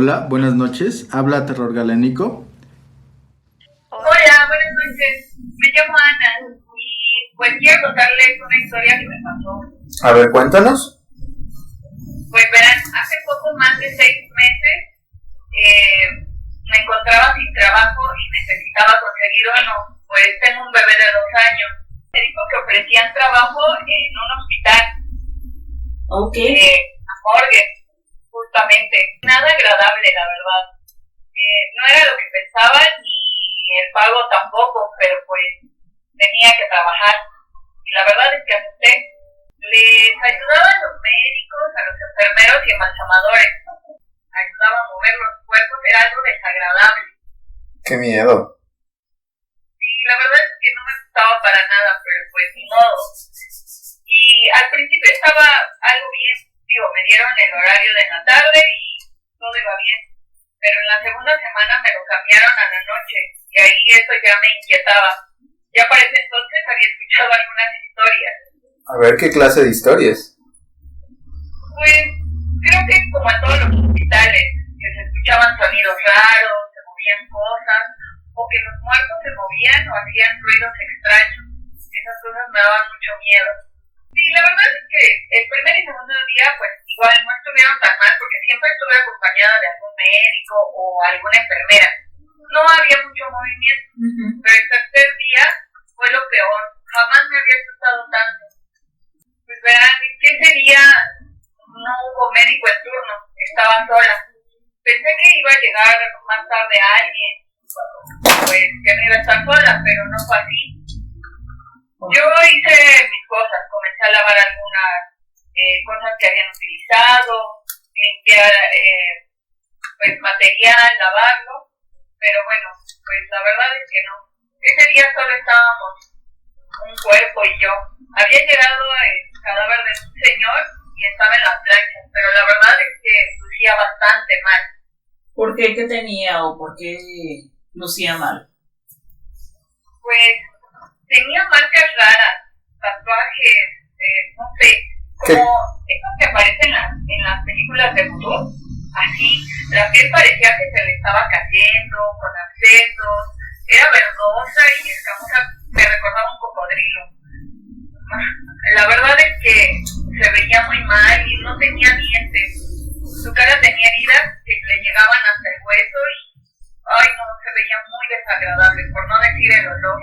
Hola, buenas noches. Habla Terror Galénico. Hola, buenas noches. Me llamo Ana y pues quiero contarles una historia que me pasó. A ver, cuéntanos. Pues verán, hace poco más de 6 meses me encontraba sin trabajo y necesitaba conseguir uno. Pues tengo un bebé de 2 años. Me dijo que ofrecían trabajo en un hospital. Ok. A morgue, justamente. Nada agradable, la verdad. No era lo que pensaba ni el pago tampoco, pero pues tenía que trabajar. Y la verdad es que acepté. Les ayudaba a los médicos, a los enfermeros y embalsamadores. Ayudaba a mover los cuerpos, era algo desagradable. Qué miedo. Sí, la verdad es que no me gustaba para nada, pero pues ni modo. Y al principio estaba algo bien, me dieron el horario de la tarde y todo iba bien. Pero en la segunda semana me lo cambiaron a la noche y ahí eso ya me inquietaba. Ya para ese entonces había escuchado algunas historias. A ver, ¿qué clase de historias? Pues creo que como en todos los hospitales, que se escuchaban sonidos raros, se movían cosas, o que los muertos se movían o hacían ruidos extraños. Esas cosas me daban mucho miedo. Sí, la verdad es que el primer y segundo día, pues igual no estuvieron tan mal porque siempre estuve acompañada de algún médico o alguna enfermera. No había mucho movimiento, pero el tercer día fue lo peor. Jamás me había asustado tanto. Pues verán, ese día no hubo médico en turno, estaba sola. Pensé que iba a llegar más tarde alguien, pues que no iba a estar sola, pero no fue así. Yo hice mis cosas, comencé a lavar algunas cosas que habían utilizado, limpiar pues material, lavarlo, pero bueno, pues la verdad es que no. Ese día solo estábamos un cuerpo y yo. Había llegado el cadáver de un señor y estaba en las planchas, pero la verdad es que lucía bastante mal. ¿Por qué? ¿Qué tenía o por qué lucía mal? Pues tenía marcas raras, tatuajes, no sé, como esos que aparecen en las películas de vudú, así. La piel parecía que se le estaba cayendo, con abscesos, era verdosa y escamosa, me recordaba un cocodrilo. La verdad es que se veía muy mal y no tenía dientes. Su cara tenía heridas que le llegaban hasta el hueso y, ay no, se veía muy desagradable, por no decir el olor.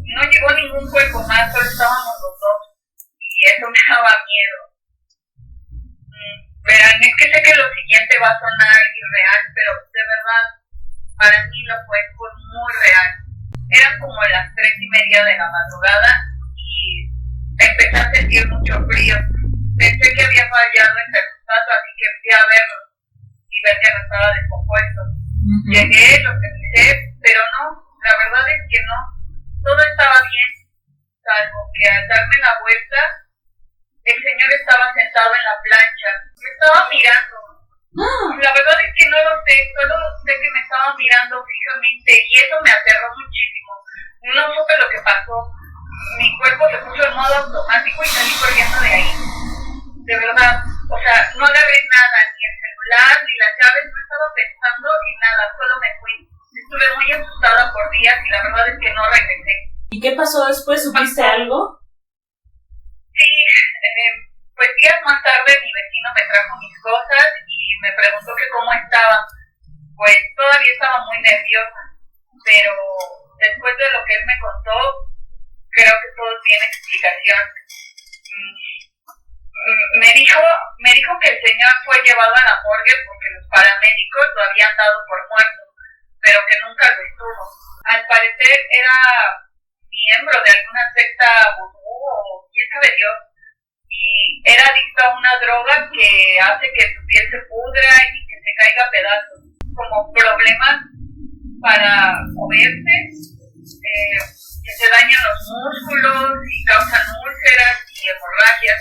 No llegó ningún cuerpo más, solo estábamos los dos y eso me daba miedo. Verán, es que sé que lo siguiente va a sonar irreal, pero de verdad, para mí fue muy real. Eran como las 3:30 de la madrugada y empecé a sentir mucho frío. Pensé que había fallado el termostato, así que fui a verlo y ver que no estaba descompuesto. Llegué, lo revisé, pero no, la verdad es que no. Todo estaba bien, salvo que al darme la vuelta, el señor estaba sentado en la plancha. Me estaba mirando. La verdad es que no lo sé, solo sé que me estaba mirando fijamente y eso me aterró muchísimo. No supe lo que pasó. Mi cuerpo se puso en modo automático y salí corriendo de ahí. De verdad, o sea, no agarré nada, ni el celular, ni las llaves, no estaba pensando en nada, solo me fui. Estuve muy asustada por días y la verdad es que no regresé. ¿Y qué pasó después? ¿Supiste algo? Sí, pues días más tarde mi vecino me trajo mis cosas y me preguntó que cómo estaba. Pues todavía estaba muy nerviosa, pero después de lo que él me contó, creo que todo tiene explicación. Me dijo que el señor fue llevado a la morgue porque los paramédicos lo habían dado por muerto, pero que nunca lo estuvo. Al parecer era miembro de alguna secta vudú o quién sabe Dios, y era adicto a una droga que hace que su piel se pudra y que se caiga a pedazos, como problemas para moverse, que se dañan los músculos y causan úlceras y hemorragias.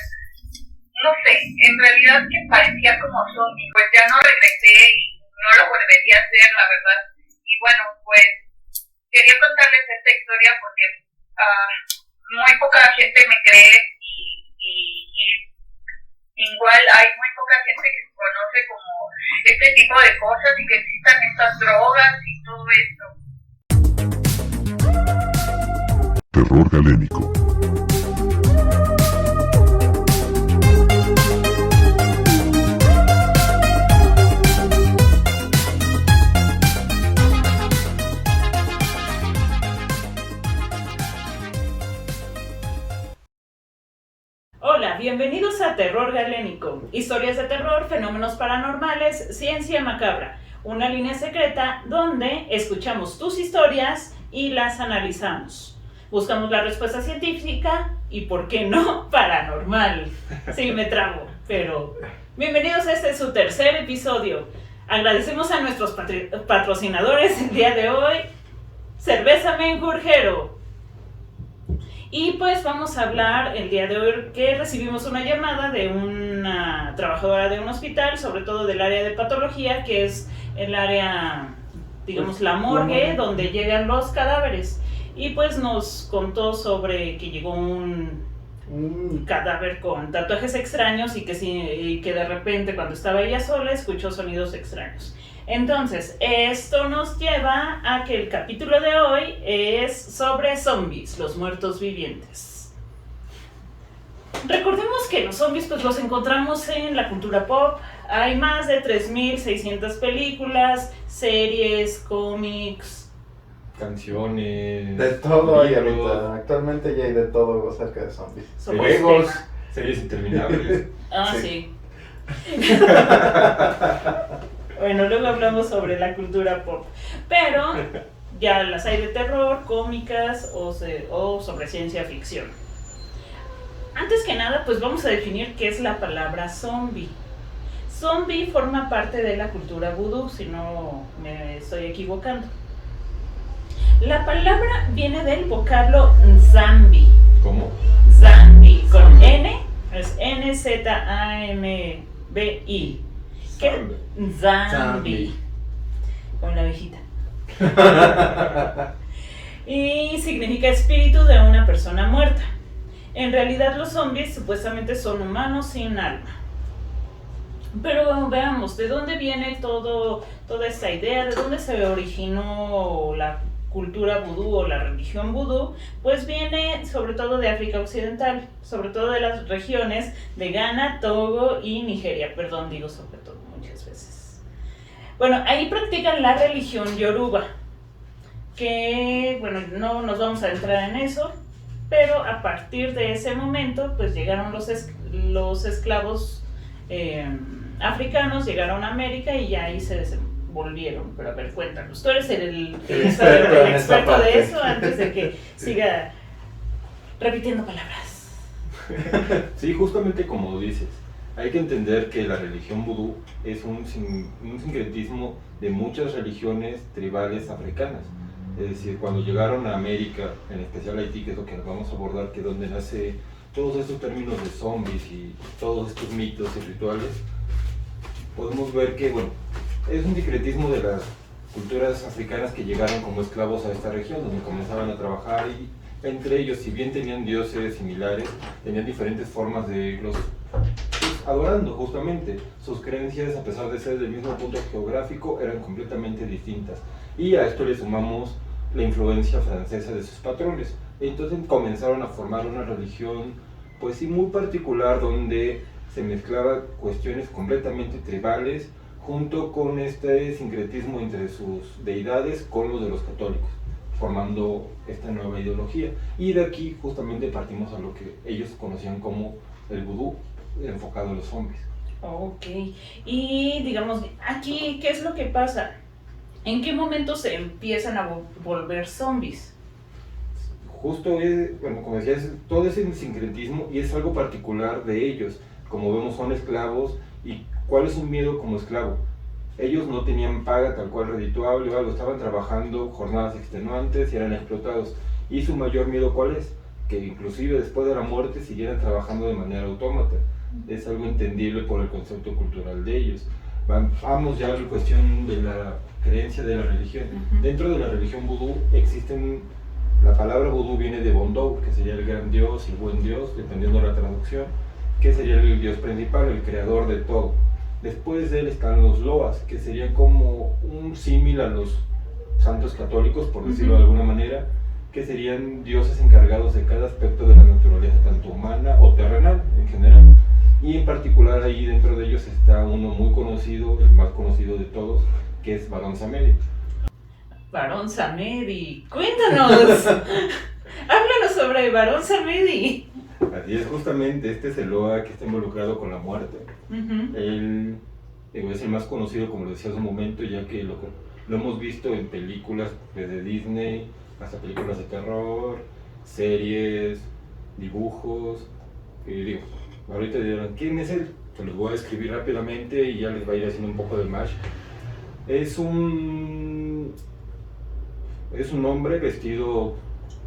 No sé, en realidad que parecía como zombie. Pues ya no regresé y no lo volvería a hacer, la verdad. Y bueno, pues quería contarles esta historia porque muy poca gente me cree y igual hay muy poca gente que conoce como este tipo de cosas famosas y que existan estas drogas y todo esto. Terror galénico. Hola, bienvenidos a Terror Galénico, historias de terror, fenómenos paranormales, ciencia macabra, una línea secreta donde escuchamos tus historias y las analizamos. Buscamos la respuesta científica y, ¿por qué no, paranormal? Sí, me trabo, pero bienvenidos a este su tercer episodio. Agradecemos a nuestros patrocinadores el día de hoy, Cerveza Menjurjero. Y pues vamos a hablar el día de hoy que recibimos una llamada de una trabajadora de un hospital, sobre todo del área de patología, que es el área, digamos, la morgue, donde llegan los cadáveres. Y pues nos contó sobre que llegó un cadáver con tatuajes extraños y que de repente cuando estaba ella sola escuchó sonidos extraños. Entonces, esto nos lleva a que el capítulo de hoy es sobre zombies, los muertos vivientes. Recordemos que los zombies pues los encontramos en la cultura pop. Hay más de 3.600 películas, series, cómics, canciones, De todo hay libros, ahorita. Actualmente ya hay de todo acerca de zombies. sobre juegos, este tema. series interminables. Sí. Bueno, luego hablamos sobre la cultura pop, pero ya las hay de terror, cómicas o sobre ciencia ficción. Antes que nada, pues vamos a definir qué es la palabra zombie. Zombie forma parte de la cultura vudú, si no me estoy equivocando. La palabra viene del vocablo Nzambi. ¿Cómo? Zambi, con Zambi. N, es N-Z-A-M-B-I. ¿Qué? Zambi. Con la abejita. Y significa espíritu de una persona muerta. En realidad los zombies supuestamente son humanos sin alma. Pero veamos, ¿de dónde viene toda esta idea? ¿De dónde se originó la cultura vudú o la religión vudú? Pues viene sobre todo de África Occidental, sobre todo de las regiones de Ghana, Togo y Nigeria. Perdón, digo sobre todo muchas veces. Bueno, ahí practican la religión yoruba, que, bueno, no nos vamos a entrar en eso, pero a partir de ese momento, pues llegaron los esclavos africanos, llegaron a América y ya ahí se desenvolvieron. Pero a ver, cuéntanos, tú eres el experto de eso, antes de que siga repitiendo palabras. Sí, justamente como dices, hay que entender que la religión vudú es un sincretismo de muchas religiones tribales africanas. Es decir, cuando llegaron a América, en especial a Haití, que es lo que nos vamos a abordar, que es donde nace todos estos términos de zombies y todos estos mitos y rituales, podemos ver que, bueno, es un sincretismo de las culturas africanas que llegaron como esclavos a esta región, donde comenzaban a trabajar y entre ellos, si bien tenían dioses similares, tenían diferentes formas de irlos adorando justamente. Sus creencias, a pesar de ser del mismo punto geográfico, eran completamente distintas. Y a esto le sumamos la influencia francesa de sus patrones. Entonces comenzaron a formar una religión, pues sí, muy particular, donde se mezclaba cuestiones completamente tribales, junto con este sincretismo entre sus deidades con los de los católicos, formando esta nueva ideología. Y de aquí justamente partimos a lo que ellos conocían como el vudú, enfocado en los zombies. Ok, y digamos, aquí, ¿qué es lo que pasa? ¿En qué momento se empiezan a volver zombies? Justo es, bueno, como decías, todo ese sincretismo y es algo particular de ellos. Como vemos, son esclavos. ¿Y cuál es su miedo como esclavo? Ellos no tenían paga tal cual redituable o algo, estaban trabajando jornadas extenuantes y eran explotados. ¿Y su mayor miedo cuál es? Que inclusive después de la muerte siguieran trabajando de manera autómata. Es algo entendible por el concepto cultural de ellos. Vamos ya a la cuestión de la creencia de la religión. Dentro de la religión vudú existen, la palabra vudú viene de Bondou, que sería el gran dios, el buen dios, dependiendo de la traducción, que sería el dios principal, el creador de todo. Después de él están los loas, que serían como un símil a los santos católicos, por decirlo de alguna manera, que serían dioses encargados de cada aspecto de la naturaleza, tanto humana o terrenal en general. Y en particular ahí dentro de ellos está uno muy conocido, el más conocido de todos, que es Barón Samedi. Barón Samedi, cuéntanos. Háblanos sobre Barón Samedi. Así es, justamente este es el loa que está involucrado con la muerte. Él es el más conocido, como lo decía hace un momento, ya que lo hemos visto en películas desde Disney hasta películas de terror, series, dibujos. Digo, ahorita dirán, ¿quién es él? Se los voy a describir rápidamente y ya les va a ir haciendo un poco de match. Es un hombre vestido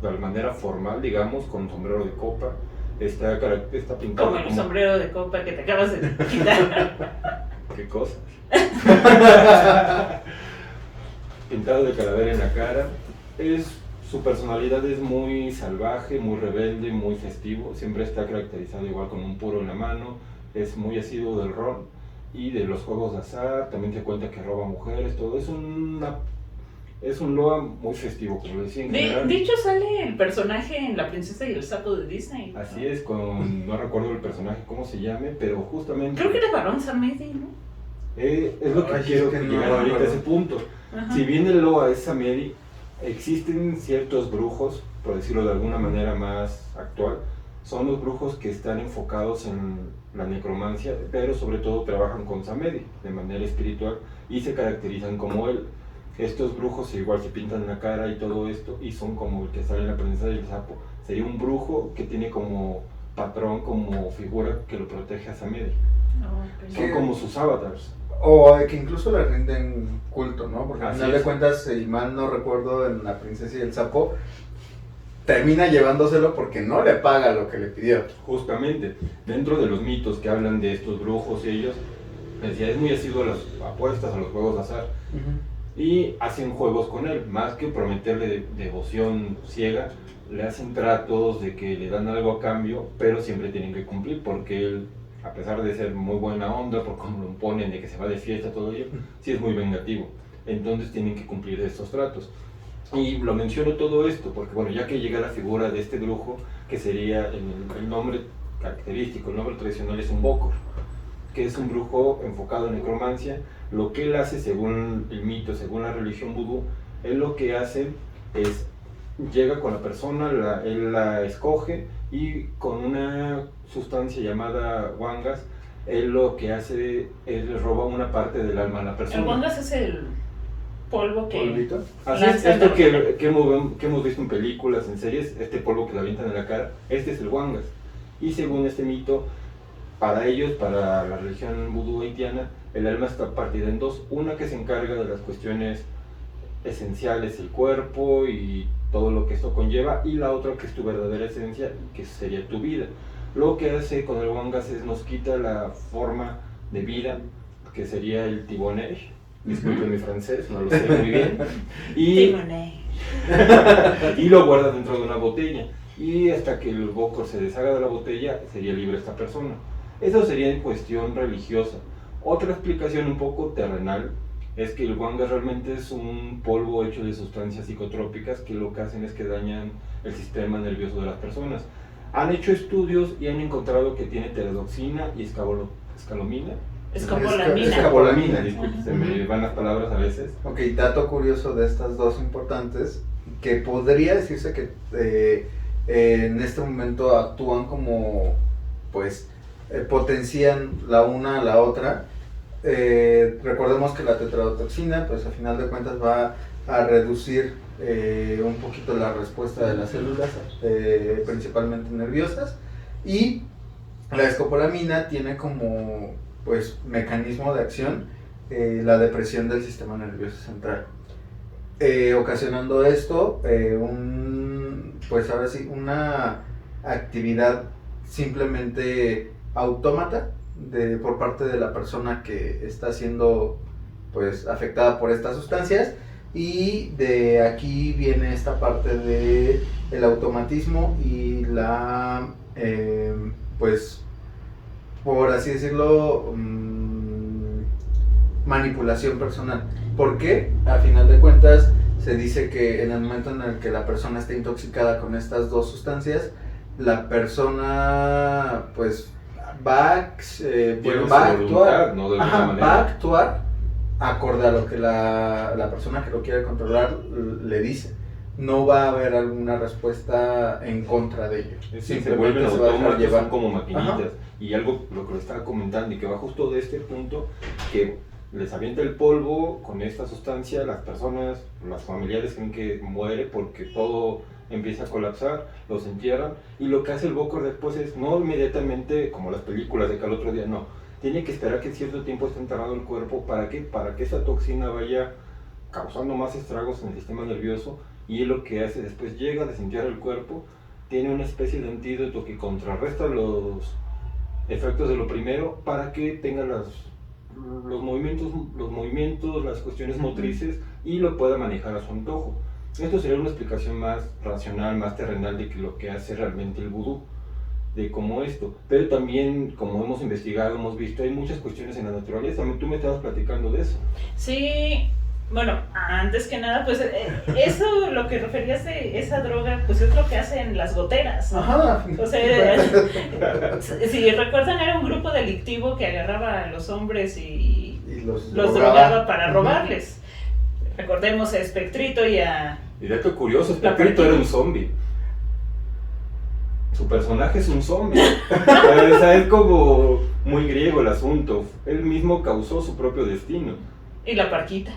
de manera formal, digamos, con sombrero de copa. Está pintado como el sombrero de copa que te acabas de quitar. ¿Qué cosa? Pintado de calavera en la cara. Su personalidad es muy salvaje, muy rebelde, muy festivo. Siempre está caracterizado igual con un puro en la mano. Es muy asiduo del rol y de los juegos de azar. También se cuenta que roba mujeres, todo. Es un loa muy festivo, como lo decía en general. De hecho sale el personaje en La princesa y el sapo de Disney. Así es, no recuerdo el personaje cómo se llame, pero justamente... Creo que era Barón Samedi, ¿no? Es lo que quiero llegar ahorita a ese punto. Ajá. Si bien el loa es Samedi, existen ciertos brujos, por decirlo de alguna manera más actual, son los brujos que están enfocados en la necromancia, pero sobre todo trabajan con Samedi de manera espiritual y se caracterizan como él. Estos brujos igual se pintan la cara y todo esto, y son como el que sale en La princesa y el sapo. Sería un brujo que tiene como patrón, como figura que lo protege a Samedi. Okay. Son como sus avatars. O que incluso le rinden culto, ¿no? Porque al Así final es. de cuentas, si mal no recuerdo, en La princesa y el sapo, termina llevándoselo porque no le paga lo que le pidió. Justamente, dentro de los mitos que hablan de estos brujos y ellos, decía, es muy asiduo a las apuestas, a los juegos de azar. Y hacen juegos con él, más que prometerle devoción ciega, le hacen tratos de que le dan algo a cambio, pero siempre tienen que cumplir, porque él, a pesar de ser muy buena onda, por cómo lo ponen, de que se va de fiesta, todo ello, sí es muy vengativo. Entonces tienen que cumplir estos tratos. Y lo menciono todo esto, porque bueno, ya que llega la figura de este brujo, que sería el nombre característico, el nombre tradicional es un bokor, que es un brujo enfocado en necromancia. Lo que él hace, según el mito, según la religión vudú, él lo que hace es, llega con la persona, él la escoge, y con una sustancia llamada wangas, él lo que hace es le roba una parte del alma a la persona. El wangas es el polvo que... ¿Polvito? Así es, esto que hemos visto en películas, en series, este polvo que le avientan en la cara, este es el wangas. Y según este mito, para ellos, para la religión vudú haitiana, el alma está partida en dos. Una que se encarga de las cuestiones esenciales, el cuerpo y todo lo que esto conlleva, y la otra que es tu verdadera esencia, que sería tu vida. Lo que hace con el wangas es nos quita la forma de vida, que sería el tibonej. Disculpen mi francés, no lo sé muy bien. Y lo guarda dentro de una botella. Y hasta que el bokor se deshaga de la botella, sería libre esta persona. Eso sería en cuestión religiosa. Otra explicación un poco terrenal es que el wangas realmente es un polvo hecho de sustancias psicotrópicas que lo que hacen es que dañan el sistema nervioso de las personas. Han hecho estudios y han encontrado que tiene teredoxina y escalamina. Escopolamina. Disculpe, se me van las palabras a veces. Ok, dato curioso de estas dos importantes, que podría decirse que en este momento actúan como, pues, potencian la una a la otra. Recordemos que la tetrodotoxina, pues a final de cuentas va a reducir un poquito la respuesta de las células, principalmente nerviosas, y la escopolamina tiene como, pues, mecanismo de acción la depresión del sistema nervioso central, ocasionando esto pues ahora sí, una actividad simplemente autómata por parte de la persona que está siendo, pues, afectada por estas sustancias. Y de aquí viene esta parte de el automatismo y la pues, por así decirlo, manipulación personal. ¿Por qué? A final de cuentas se dice que en el momento en el que la persona está intoxicada con estas dos sustancias, la persona pues va a actuar, no de ajá, alguna manera. va a actuar acorde a lo que la persona que lo quiere controlar le dice. No va a haber alguna respuesta en contra de ello. Se vuelven se va a dejar autómatas, llevar. son como maquinitas. Ajá. Y algo, lo que le estaba comentando, y que va justo de este punto, que les avienta el polvo con esta sustancia, las personas, las familiares creen que muere porque todo empieza a colapsar, los entierran, y lo que hace el Bokor después es, no inmediatamente, como las películas de que al otro día, no, tiene que esperar que cierto tiempo esté enterrado el cuerpo. ¿Para qué? Para que esa toxina vaya causando más estragos en el sistema nervioso, y es lo que hace después, llega, desentierra el cuerpo, tiene una especie de antídoto que contrarresta los efectos de lo primero para que tenga los movimientos, las cuestiones motrices, y lo pueda manejar a su antojo. Esto sería una explicación más racional, más terrenal de que lo que hace realmente el vudú, de cómo esto. Pero también, como hemos investigado, hemos visto, hay muchas cuestiones en la naturaleza. Tú me estabas platicando de eso. Sí, bueno, antes que nada, pues eso, lo que referías de esa droga, pues es lo que hacen las goteras, ¿no? Ajá. O sea, si recuerdan, era un grupo delictivo que agarraba a los hombres y los drogaba para robarles. Recordemos a Espectrito y a... Y dato curioso, Espectrito era un zombie. Su personaje es un zombie. O sea, es como muy griego el asunto. Él mismo causó su propio destino. Y la Parquita.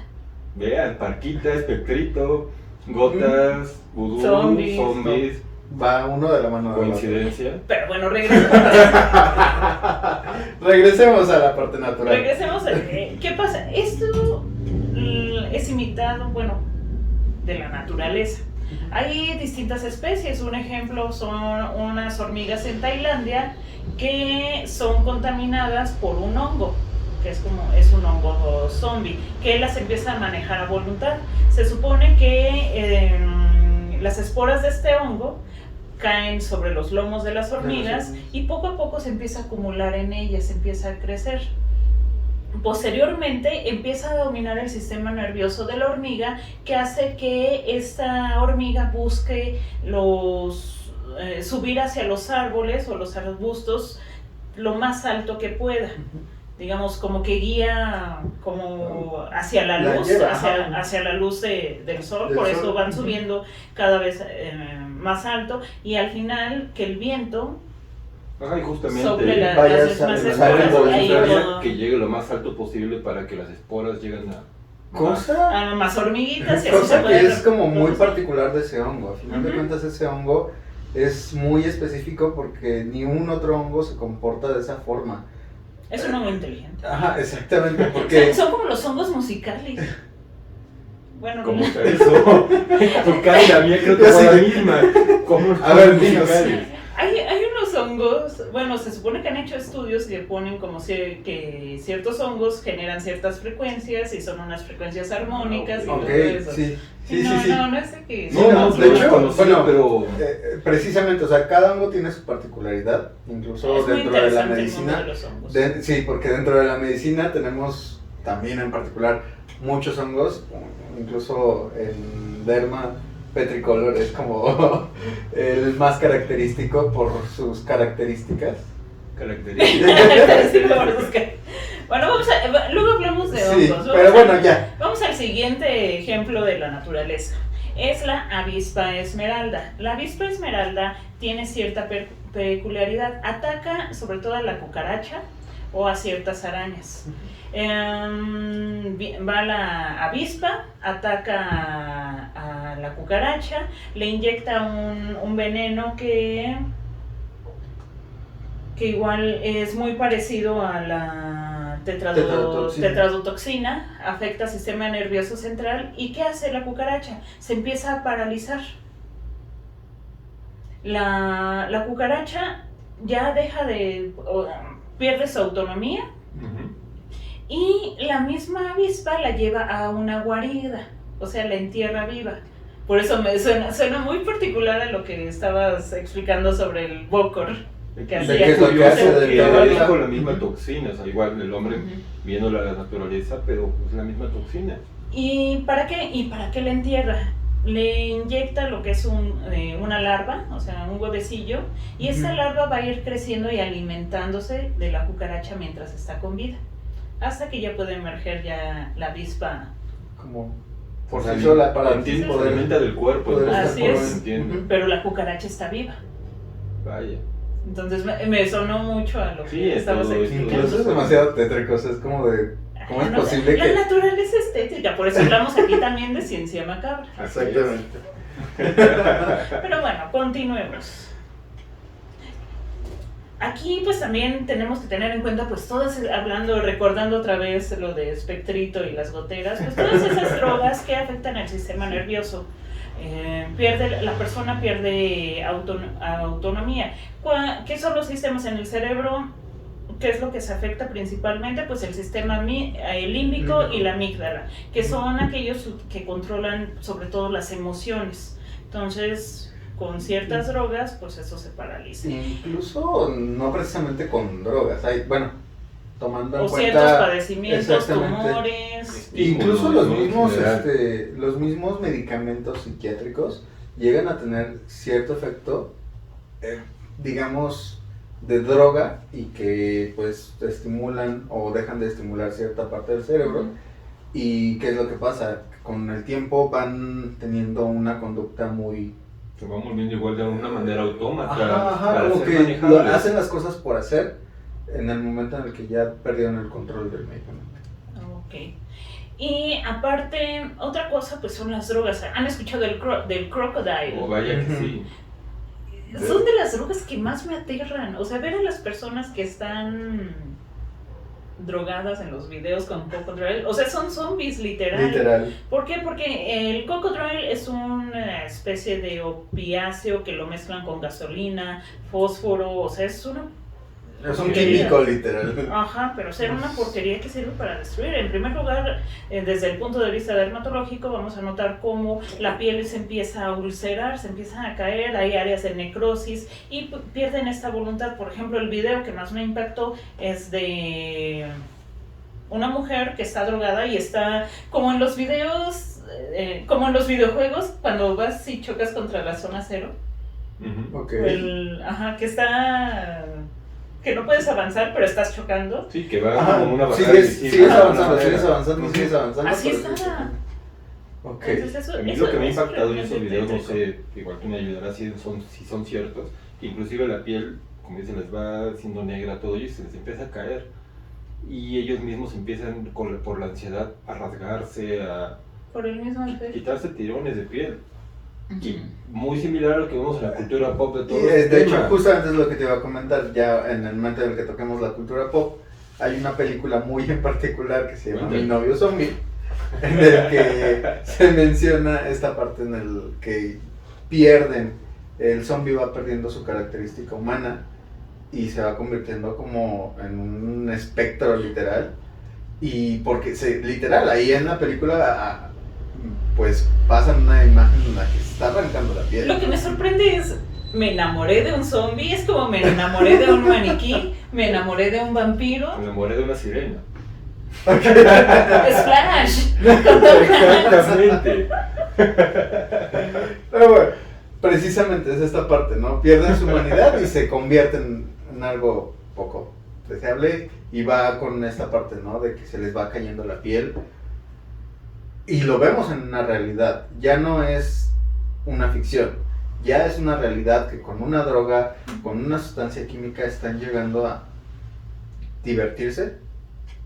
Vean, Parquita, Espectrito, Gotas, Vudú, zombies. Va uno de la mano de la otra. Coincidencia. Pero bueno, regresemos Regresemos a la parte natural. a... ¿Qué pasa? Esto es imitado, bueno, de la naturaleza. Hay distintas especies. Un ejemplo son unas hormigas en Tailandia que son contaminadas por un hongo, que es un hongo zombie, que las empieza a manejar a voluntad. Se supone que las esporas de este hongo caen sobre los lomos de las hormigas y poco a poco se empieza a acumular en ellas, empieza a crecer. Posteriormente empieza a dominar el sistema nervioso de la hormiga, que hace que esta hormiga busque subir hacia los árboles o los arbustos lo más alto que pueda. Digamos, como que guía como hacia la luz, hacia la luz del sol, por eso van subiendo cada vez más alto, y al final que el viento y justamente sobre las vaya esporas, que llegue lo más alto posible para que las esporas lleguen a más hormiguitas, y así se cosa que puede es como muy reproducir. particular de ese hongo. A final de cuentas, ese hongo es muy específico porque ni un otro hongo se comporta de esa forma. Es un hongo inteligente. Ajá, exactamente, porque Son como los hongos musicales. Bueno, ¿Cómo está eso? Tu cara y la mía creo que fue la misma. ¿Cómo A ver, dinos. hay unos hongos, bueno, se supone que han hecho estudios que ponen como que ciertos hongos generan ciertas frecuencias y son unas frecuencias armónicas y todo eso. sí. No es de que... No, de hecho, conocido, pero precisamente, o sea, cada hongo tiene su particularidad, incluso es muy dentro de la interesante el mundo medicina. de los hongos. Sí, porque dentro de la medicina tenemos también en particular muchos hongos, incluso el derma petricolor es como el más característico por sus características. Bueno, luego hablamos de Sí, hongos. pero bueno, ya. Vamos al siguiente ejemplo de la naturaleza. Es la avispa esmeralda. La avispa esmeralda tiene cierta peculiaridad. Ataca sobre todo a la cucaracha o a ciertas arañas. Va la avispa, ataca a la cucaracha, le inyecta un veneno que igual es muy parecido a la tetradotoxina, afecta al sistema nervioso central. ¿Y qué hace la cucaracha? Se empieza a paralizar. La cucaracha ya pierde su autonomía. Y la misma avispa la lleva a una guarida, o sea, la entierra viva. Por eso me suena muy particular a lo que estabas explicando sobre el Bokor. que ¿De hacía qué es lo que hace curioso del que- caballo? Es con la misma toxina, o sea, igual el hombre Ujú. viendo la naturaleza, pero es la misma toxina. ¿Y para qué le entierra? Le inyecta lo que es una larva, o sea, un huevecillo, y esa Ujú. larva va a ir creciendo y alimentándose de la cucaracha mientras está con vida, hasta que ya puede emerger ya la avispa. Como por O sea, sí sola para entiende, se poder- alimenta del cuerpo, poder entonces, Así por lo es. que entiendo. Ujú. Pero la cucaracha está viva. Vaya. Entonces me sonó mucho a lo que Sí, estabas todo esto. explicando. Incluso es demasiado tétrico, o sea, es como de... ¿Cómo es No, posible la que...? naturaleza es estética, por eso hablamos aquí también de ciencia macabra. Exactamente. Pero bueno, continuemos. Aquí pues también tenemos que tener en cuenta pues recordando otra vez lo de espectrito y las goteras, pues todas esas drogas que afectan al sistema nervioso. La persona pierde autonomía. ¿Qué son los sistemas en el cerebro? ¿Qué es lo que se afecta principalmente? Pues el sistema límbico y la amígdala, que son aquellos que controlan sobre todo las emociones. Entonces, con ciertas drogas, pues eso se paraliza. Incluso no precisamente con drogas, hay, bueno, tomando en O cuenta... ciertos padecimientos, Exactamente. tumores. Incluso Estímulos, los ¿no? En mismos, general. los mismos medicamentos psiquiátricos llegan a tener cierto efecto, digamos, de droga y que pues estimulan o dejan de estimular cierta parte del cerebro. ¿Y qué es lo que pasa? Con el tiempo van teniendo una conducta muy... Se va volviendo igual de una manera autómata. Ajá, para como ser que manejables. hacen las cosas por hacer en el momento en el que ya perdieron el control del medicamento. Ok. Y aparte, otra cosa pues son las drogas. ¿Han escuchado del crocodile? Oh, vaya que Ujú. sí. Son de las drogas que más me aterran. O sea, ver a las personas que están drogadas en los videos con cocodrilo. O sea, son zombies, literal. Literal. ¿Por qué? Porque el cocodrilo es una especie de opiáceo que lo mezclan con gasolina, fósforo. O sea, es una... Es un porquería. químico, literal. Ajá, pero ser una porquería que sirve para destruir. En primer lugar, desde el punto de vista dermatológico, vamos a notar cómo la piel se empieza a ulcerar, se empiezan a caer, hay áreas de necrosis y pierden esta voluntad. Por ejemplo, el video que más me impactó es de una mujer que está drogada y está como en los videos, como en los videojuegos, cuando vas y chocas contra la zona cero. Ujú. Ok. Que está... que no puedes avanzar, pero estás chocando. Sí, que va Ajá, como una bajada sigues visible, avanzando, una sigues manera. avanzando, Ujú. sigues avanzando. Así pero está. sí. Ok. Entonces, A mí eso- lo que me ha eso impactado en realmente esos videos, no tétrico. sé, igual tú me ayudarás si son ciertos, que inclusive la piel, como se les va haciendo negra todo y se les empieza a caer. Y ellos mismos empiezan por la ansiedad a rasgarse, a Por el mismo efecto. quitarse tirones de piel. Y muy similar a lo que vemos en la cultura pop de Y, todo de hecho, justamente es lo que te iba a comentar, ya en el momento en el que toquemos la cultura pop, hay una película muy en particular que se llama Cuéntame. Mi novio zombie, en el que se menciona esta parte en el que el zombie va perdiendo su característica humana y se va convirtiendo como en un espectro literal. Y porque literal, ahí en la película pues pasan una imagen en la que se está arrancando la piel. Lo que me sorprende es, me enamoré de un zombie, es como me enamoré de un maniquí, me enamoré de un vampiro. Me enamoré de una sirena. Splash. Con Tom Hanks. Exactamente. Pero bueno, precisamente es esta parte, ¿no? Pierden su humanidad y se convierten en algo poco deseable y va con esta parte, ¿no? De que se les va cayendo la piel y lo vemos en una realidad, ya no es una ficción, ya es una realidad que con una droga, con una sustancia química están llegando a divertirse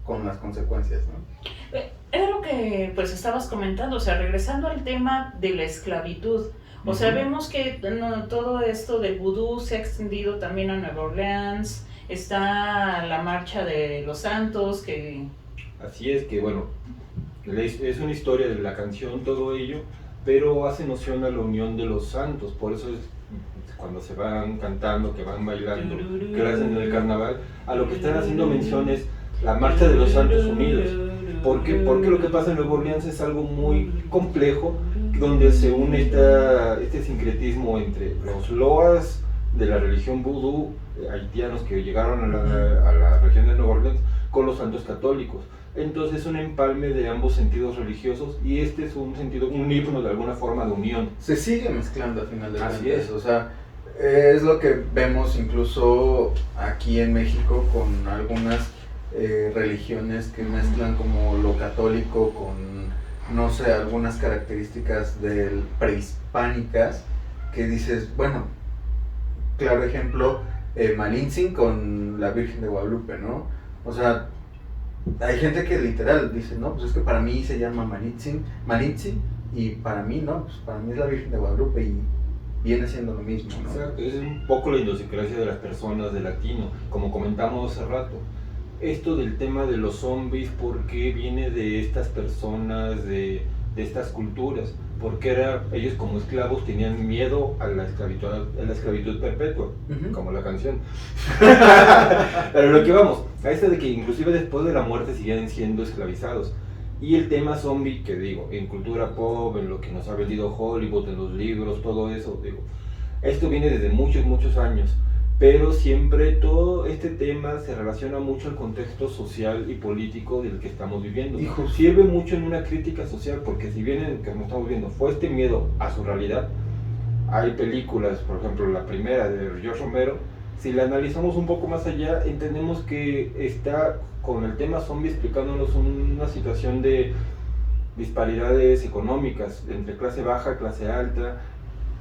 con las consecuencias, ¿no? Era lo que pues estabas comentando, o sea, regresando al tema de la esclavitud. O sea, Ujú. vemos que todo esto del vudú se ha extendido también a Nueva Orleans, está la marcha de los santos, que... Así es que, bueno, es una historia de la canción, todo ello, pero hace noción a la unión de los santos, por eso es cuando se van cantando, que van bailando, que lo hacen en el carnaval, a lo que están haciendo mención es la marcha de los santos unidos. ¿Por qué? Porque lo que pasa en Nueva Orleans es algo muy complejo, donde se une este sincretismo entre los loas de la religión vudú haitianos que llegaron a la región de Nueva Orleans con los santos católicos. Entonces es un empalme de ambos sentidos religiosos y este es un sentido, un himno de alguna forma de unión. Se sigue mezclando al final de Así cuentas, es. o sea, es lo que vemos incluso aquí en México con algunas religiones que mezclan como lo católico con, no sé, algunas características prehispánicas que dices, bueno, claro ejemplo, Malintzin con la Virgen de Guadalupe, ¿no? O sea, hay gente que literal dice, no, pues es que para mí se llama Malintzin, y para mí no, pues para mí es la Virgen de Guadalupe y viene siendo lo mismo, ¿no? Exacto, es un poco la idiosincrasia de las personas de latino, como comentamos hace rato. Esto del tema de los zombies, ¿por qué viene de estas personas, de estas culturas? Porque ellos como esclavos tenían miedo a la esclavitud perpetua, como la canción. Pero lo que vamos, a esto de que inclusive después de la muerte siguen siendo esclavizados. Y el tema zombie, que digo, en cultura pop, en lo que nos ha vendido Hollywood, en los libros, todo eso, digo, esto viene desde muchos años, pero siempre todo este tema se relaciona mucho al contexto social y político del que estamos viviendo. Hijos. Sirve mucho en una crítica social, porque si bien el que estamos viendo fue este miedo a su realidad, hay películas, por ejemplo la primera de George Romero, si la analizamos un poco más allá, entendemos que está con el tema zombie explicándonos una situación de disparidades económicas entre clase baja, clase alta.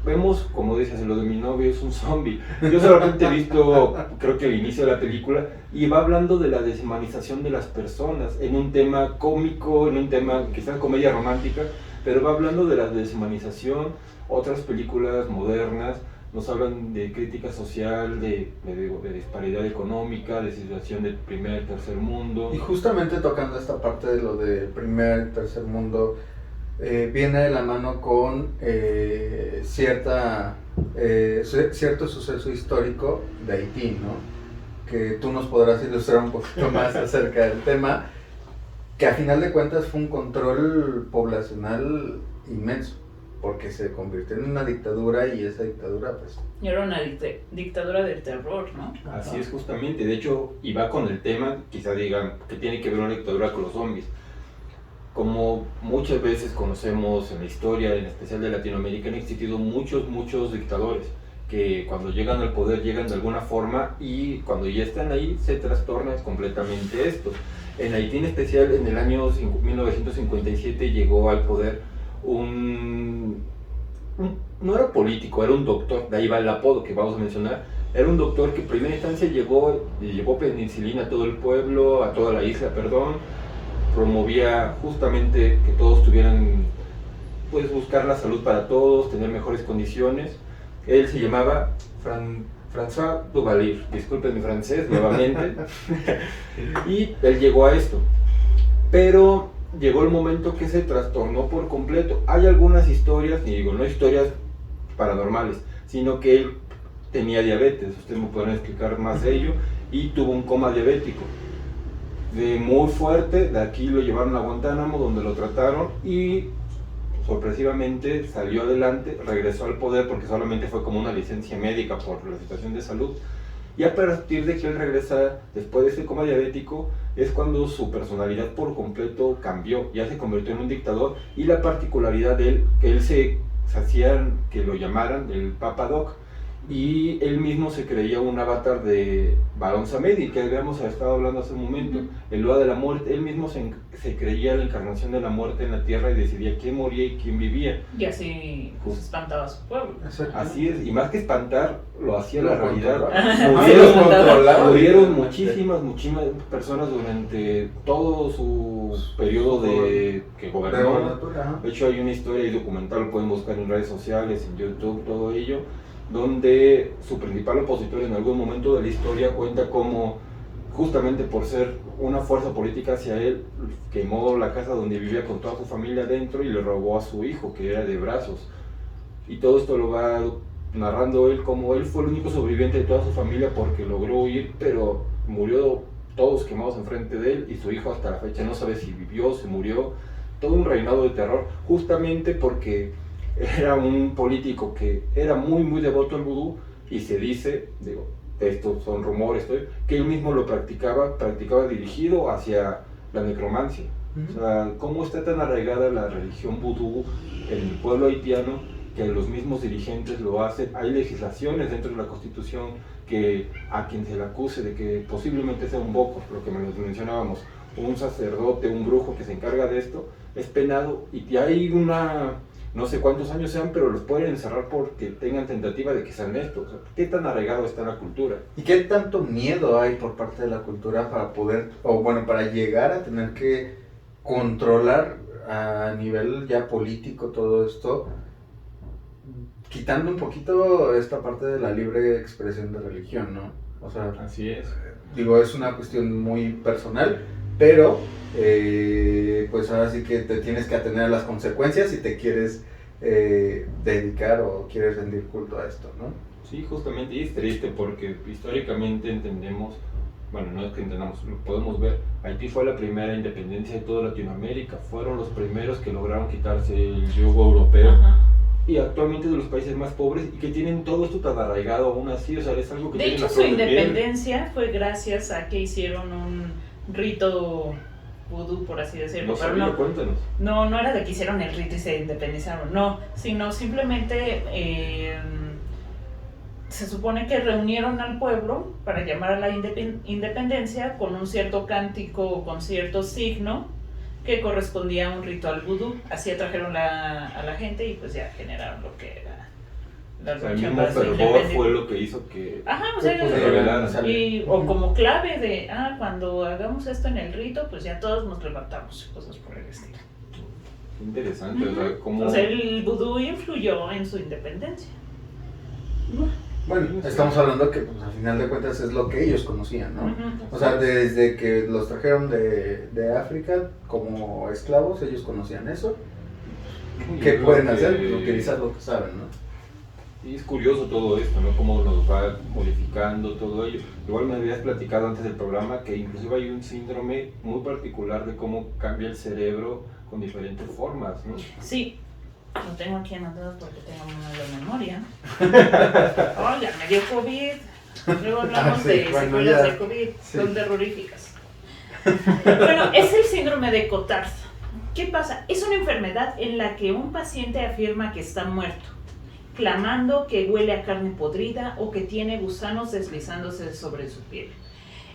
Vemos, como dices, lo de mi novio es un zombie. Yo solamente he visto, creo que el inicio de la película, y va hablando de la deshumanización de las personas, en un tema cómico, en un tema quizás comedia romántica, pero va hablando de la deshumanización. Otras películas modernas nos hablan de crítica social, de disparidad económica, de situación del primer y tercer mundo. Y justamente tocando esta parte de lo del primer y tercer mundo, viene de la mano con cierto suceso histórico de Haití, ¿no? Que tú nos podrás ilustrar un poquito más acerca del tema, que a final de cuentas fue un control poblacional inmenso, porque se convirtió en una dictadura y esa dictadura pues... Y era una dictadura del terror, ¿no? Así es justamente, de hecho, y va con el tema, quizá digan que tiene que ver una dictadura con los zombies. Como muchas veces conocemos en la historia, en especial de Latinoamérica, han existido muchos dictadores que cuando llegan al poder llegan de alguna forma y cuando ya están ahí se trastorna completamente esto. En Haití en especial, en el año 1957 llegó al poder no era político, era un doctor, de ahí va el apodo que vamos a mencionar. Era un doctor que en primera instancia llevó penicilina a todo el pueblo, a toda la isla, promovía justamente que todos tuvieran, pues buscar la salud para todos, tener mejores condiciones. Él se llamaba François Duvalier, disculpen mi francés nuevamente, y él llegó a esto, pero llegó el momento que se trastornó por completo. Hay algunas historias, y digo, no historias paranormales, sino que él tenía diabetes, ustedes me podrán explicar más de ello, y tuvo un coma diabético muy fuerte. De aquí lo llevaron a Guantánamo, donde lo trataron y sorpresivamente salió adelante, regresó al poder porque solamente fue como una licencia médica por la situación de salud. Y a partir de que él regresa después de ese coma diabético es cuando su personalidad por completo cambió, ya se convirtió en un dictador. Y la particularidad de él, que él se hacían que lo llamaran el Papa Doc, y él mismo se creía un avatar de Barón Samedi, que habíamos estado hablando hace un momento, el Loa de la Muerte. Él mismo se creía la encarnación de la muerte en la tierra y decidía quién moría y quién vivía. Y así pues, espantaba a su pueblo. Así es, y más que espantar, lo hacía Lo la realidad. controlaron. Murieron muchísimas personas durante todo su periodo que gobernó. De hecho hay una historia y documental, lo pueden buscar en redes sociales, en YouTube, todo ello, donde su principal opositor en algún momento de la historia cuenta cómo, justamente por ser una fuerza política hacia él, quemó la casa donde vivía con toda su familia dentro y le robó a su hijo, que era de brazos. Y todo esto lo va narrando él como él fue el único sobreviviente de toda su familia porque logró huir, pero murió todos quemados enfrente de él, y su hijo hasta la fecha no sabe si vivió, si murió. Todo un reinado de terror, justamente porque era un político que era muy devoto al vudú, y se dice, digo, estos son rumores, que él mismo lo practicaba dirigido hacia la necromancia. O sea, cómo está tan arraigada la religión vudú en el pueblo haitiano que los mismos dirigentes lo hacen. Hay legislaciones dentro de la Constitución que a quien se le acuse de que posiblemente sea un boco, lo que mencionábamos, un sacerdote, un brujo que se encarga de esto, es penado, y hay no sé cuántos años sean, pero los pueden encerrar porque tengan tentativa de que sean esto. O sea, ¿qué tan arraigado está la cultura? ¿Y qué tanto miedo hay por parte de la cultura para poder, o bueno, para llegar a tener que controlar a nivel ya político todo esto, quitando un poquito esta parte de la libre expresión de religión, ¿no? O sea, así es. Digo, es una cuestión muy personal, pero pues ahora sí que te tienes que atener a las consecuencias si te quieres dedicar o quieres rendir culto a esto, ¿no? Sí, justamente, y es triste porque históricamente entendemos, bueno, no es que entendamos, lo podemos ver, Haití fue la primera independencia de toda Latinoamérica, fueron los primeros que lograron quitarse el yugo europeo. Ajá. Y actualmente de los países más pobres y que tienen todo esto tan arraigado aún así, o sea, es algo que De tienen hecho, a su flor de piel. independencia fue gracias a que hicieron un rito vudú, por así decirlo. No pero sabía, cuéntanos. no era de que hicieron el rito y se independizaron, no, sino simplemente se supone que reunieron al pueblo para llamar a la independencia con un cierto cántico, con cierto signo que correspondía a un ritual vudú. Así atrajeron a la gente y pues ya generaron lo que era la O sea, el religión mismo para su fervor independencia. fue lo que hizo que Ajá, o sea, Pues, se rebelaran. o como clave de, cuando hagamos esto en el rito, pues ya todos nos levantamos, cosas por el estilo. Qué interesante, o sea, cómo... O sea, el vudú influyó en su independencia. Bueno, estamos hablando que pues, al final de cuentas es lo que ellos conocían, ¿no? Ujú. O sea, desde que los trajeron de África como esclavos, ellos conocían eso. Y ¿Qué es lo pueden que- hacer? Pues, utilizar lo que saben, ¿no? Y es curioso todo esto, ¿no? Cómo nos va modificando todo ello. Igual me habías platicado antes del programa que inclusive hay un síndrome muy particular de cómo cambia el cerebro con diferentes formas, ¿no? Sí, lo tengo aquí anotado porque tengo una mala memoria. Oh, ya me dio COVID. Luego hablamos sí, de bueno, secuelas ya. de COVID, Sí. son terroríficas. Bueno, es el síndrome de Cotard. ¿Qué pasa? Es una enfermedad en la que un paciente afirma que está muerto, clamando que huele a carne podrida o que tiene gusanos deslizándose sobre su piel.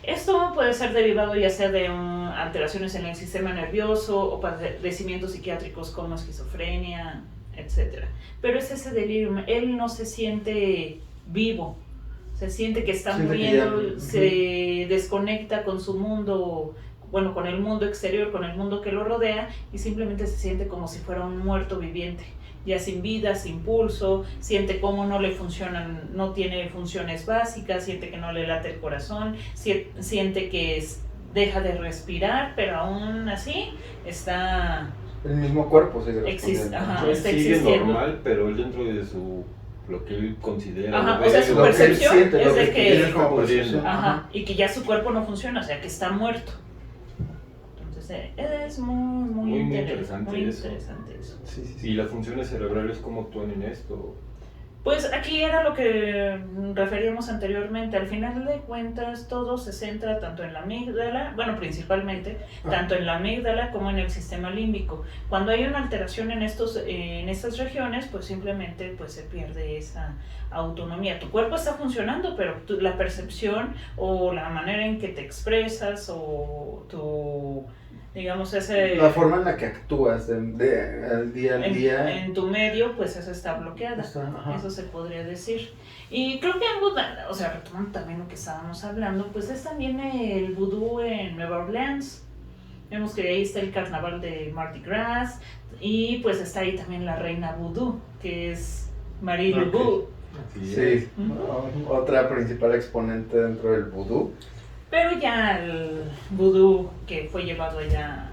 Esto puede ser derivado ya sea de alteraciones en el sistema nervioso o padecimientos psiquiátricos como esquizofrenia, etc. Pero es ese delirio, él no se siente vivo, se siente que está Siente que muriendo, ya- se desconecta con su mundo, bueno, con el mundo exterior, con el mundo que lo rodea, y simplemente se siente como si fuera un muerto viviente, ya sin vida, sin pulso, siente cómo no le funcionan, no tiene funciones básicas, siente que no le late el corazón, siente que deja de respirar, pero aún así está El mismo cuerpo sigue respondiendo. Ajá, Él está sigue existiendo. normal, pero él dentro de lo que él considera... Ajá, lo o sea, ve, su lo que él percepción siente, es lo de que que- tiene como percepción. Ajá, y que ya su cuerpo no funciona, o sea, que está muerto. Entonces, es muy interesante eso. interesante eso. Sí, sí, sí. Y las funciones cerebrales, ¿cómo actúan en esto? Pues aquí era lo que referíamos anteriormente. Al final de cuentas, todo se centra tanto en la amígdala, bueno, principalmente, tanto en la amígdala como en el sistema límbico. Cuando hay una alteración en estas regiones, pues simplemente pues, se pierde esa autonomía. Tu cuerpo está funcionando, pero la percepción o la manera en que te expresas o tu, digamos, La forma en la que actúas al día al día. en tu medio, pues eso está bloqueada. Ajá. Eso se podría decir. Y creo que algo, o sea, retomando también lo que estábamos hablando, pues es también el vudú en Nueva Orleans. Vemos que ahí está el carnaval de Mardi Gras y pues está ahí también la reina vudú, que es Marie Ok. Laveau. Así Sí, es. otra principal exponente dentro del vudú. Pero ya el vudú que fue llevado allá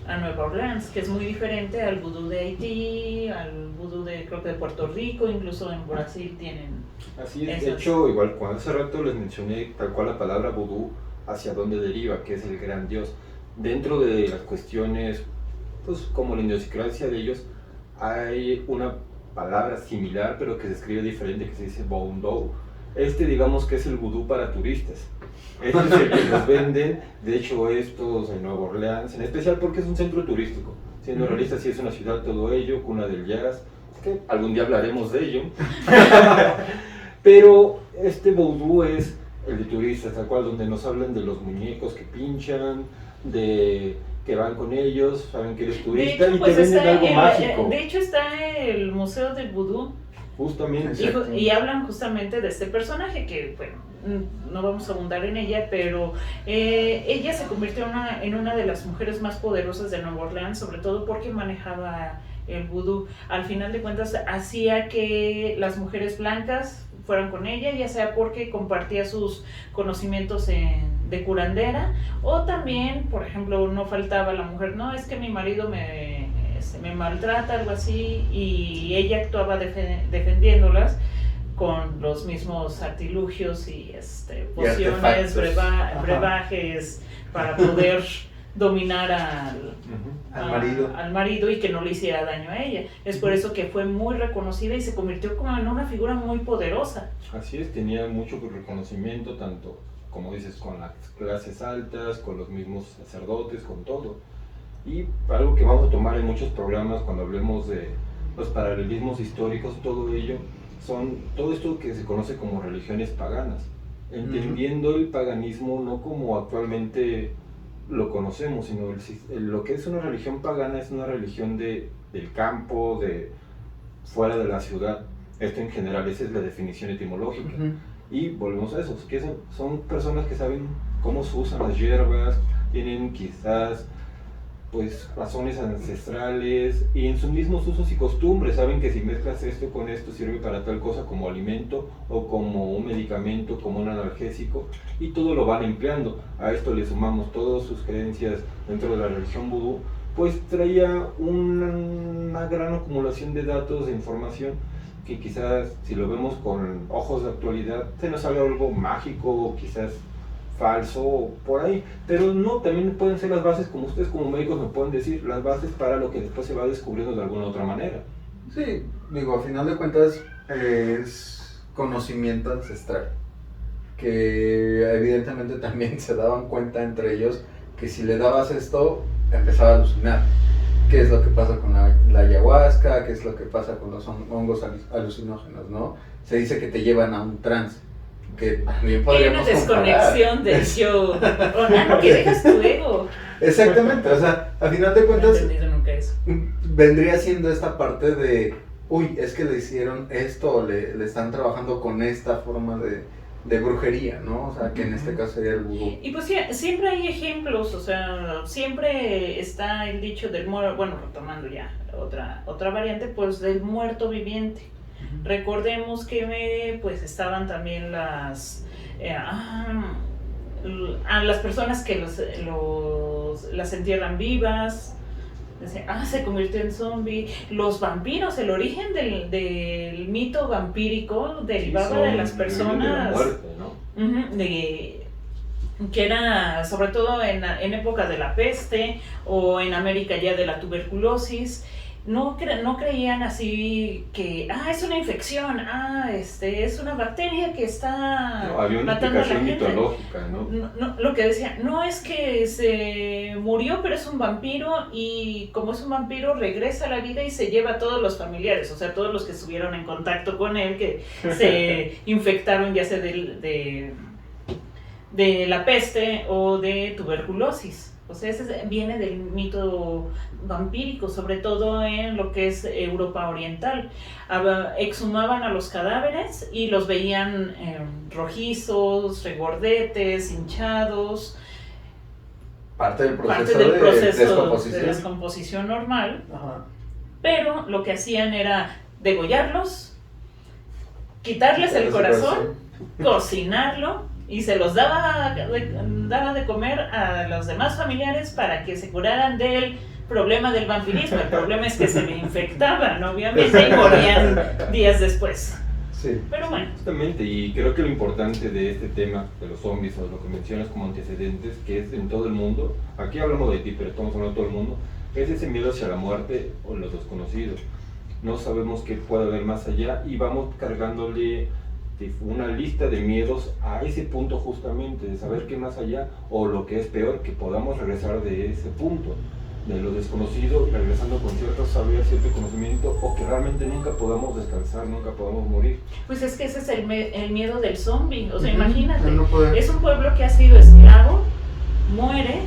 a Nueva Orleans, que es muy diferente al vudú de Haití, al vudú creo que de Puerto Rico, incluso en Brasil tienen. Así es, Eso de es. hecho, igual cuando hace rato les mencioné tal cual la palabra vudú, hacia dónde deriva, que es el gran dios. Dentro de las cuestiones, pues como la idiosincrasia de ellos, hay una palabra similar, pero que se escribe diferente, que se dice Voodoo. Digamos que es el vudú para turistas. Es el que los venden, de hecho estos en Nueva Orleans, en especial porque es un centro turístico. Siendo realistas, sí es una ciudad todo ello, cuna del jazz, que algún día hablaremos de ello. Pero este vudú es el de turistas, tal cual, donde nos hablan de los muñecos que pinchan, de que van con ellos, saben que eres turista y te venden algo mágico. De hecho está el Museo del Vudú. Justamente. Y hablan justamente de este personaje que, bueno, no vamos a abundar en ella, pero ella se convirtió en una de las mujeres más poderosas de Nueva Orleans, sobre todo porque manejaba el vudú. Al final de cuentas hacía que las mujeres blancas fueran con ella, ya sea porque compartía sus conocimientos de curandera, o también, por ejemplo, no faltaba la mujer, no, es que mi marido me maltrata, algo así, y ella actuaba defendiéndolas con los mismos artilugios y pociones, brebajes, para poder dominar al marido y que no le hiciera daño a ella. Es por eso que fue muy reconocida y se convirtió como en una figura muy poderosa. Así es, tenía mucho reconocimiento, tanto, como dices, con las clases altas, con los mismos sacerdotes, con todo. Y algo que vamos a tomar en muchos programas cuando hablemos de los paralelismos históricos, todo ello, son todo esto que se conoce como religiones paganas, entendiendo el paganismo no como actualmente lo conocemos, sino lo que es una religión pagana es una religión del campo, de fuera de la ciudad. Esto en general, esa es la definición etimológica. Y volvemos a eso, que son personas que saben cómo se usan las hierbas, tienen quizás pues razones ancestrales y en sus mismos usos y costumbres saben que si mezclas esto con esto sirve para tal cosa como alimento o como un medicamento, como un analgésico, y todo lo van empleando. A esto le sumamos todas sus creencias dentro de la religión vudú, pues traía una gran acumulación de datos, de información, que quizás si lo vemos con ojos de actualidad se nos haga algo mágico o quizás falso por ahí, pero no, también pueden ser las bases, como ustedes como médicos me pueden decir, las bases para lo que después se va descubriendo de alguna otra manera. Sí, digo, a final de cuentas es conocimiento ancestral, que evidentemente también se daban cuenta entre ellos que si le dabas esto, empezaba a alucinar. ¿Qué es lo que pasa con la ayahuasca? ¿Qué es lo que pasa con los hongos alucinógenos, no? Se dice que te llevan a un trance. Que también podríamos hay una desconexión del yo, no que dejas tu ego. Exactamente, o sea, a final de cuentas no he entendido nunca eso. Vendría siendo esta parte de, uy, es que le hicieron esto, le están trabajando con esta forma de brujería, ¿no? O sea, que en este caso sería el vudú. Y pues siempre hay ejemplos, o sea, siempre está el dicho del muerto, bueno, retomando ya otra variante, pues del muerto viviente. Recordemos que pues estaban también las personas que las entierran vivas. Se convirtió en zombie. Los vampiros, el origen del mito vampírico derivaba de las personas de la muerte, ¿no? Que era sobre todo en época de la peste o en América ya de la tuberculosis. No creían así que es una infección, es una bacteria que está había una matando a la gente. Mitológica, ¿no? Lo que decía, no es que se murió, pero es un vampiro y como es un vampiro regresa a la vida y se lleva a todos los familiares, o sea, todos los que estuvieron en contacto con él, que se infectaron ya sea de la peste o de tuberculosis. O sea, ese viene del mito vampírico, sobre todo en lo que es Europa Oriental. Exhumaban a los cadáveres y los veían rojizos, regordetes, hinchados. Parte del proceso de descomposición normal. Ajá. Pero lo que hacían era degollarlos, quitarles el corazón, cocinarlo, y se los daba de comer a los demás familiares para que se curaran del problema del vampirismo. El problema es que se infectaban, obviamente, y morían días después. Sí. Pero bueno. Justamente, y creo que lo importante de este tema de los zombies, o lo que mencionas como antecedentes, que es en todo el mundo, aquí hablamos de ti, pero estamos hablando de todo el mundo, es ese miedo hacia la muerte o los desconocidos. no sabemos qué puede haber más allá y vamos cargándole una lista de miedos a ese punto justamente, de saber qué más allá, o lo que es peor, que podamos regresar de ese punto, de lo desconocido, regresando con cierto saber, cierto conocimiento, o que realmente nunca podamos descansar, nunca podamos morir. Pues es que ese es el miedo del zombie, o sea, Ujú, imagínate, él no puede. es un pueblo que ha sido esclavo, muere,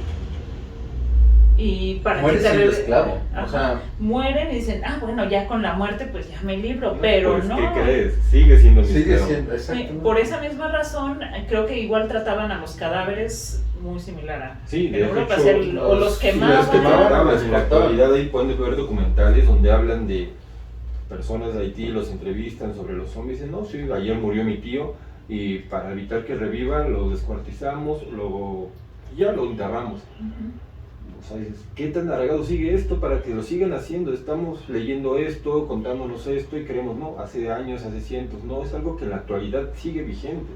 y para Muere que te siendo reve- esclavo, Ajá, o sea, mueren y dicen, bueno, ya con la muerte pues ya me libro, pero pues, no. ¿qué crees? Sigue siendo mi sigue esclavo. siendo, Sí, exactamente. por esa misma razón, creo que igual trataban a los cadáveres muy similar a Sí, en de Europa, hecho, o los quemaban. Los quemaban. los En la cortaban. actualidad ahí pueden ver documentales donde hablan de personas de Haití, los entrevistan sobre los zombies, dicen, no, sí, ayer murió mi tío y para evitar que revivan lo descuartizamos, ya lo enterramos. Ujú. O sea, dices, ¿qué tan arraigado sigue esto para que lo sigan haciendo? Estamos leyendo esto, contándonos esto y creemos, no, hace años, hace cientos, no, es algo que en la actualidad sigue vigente.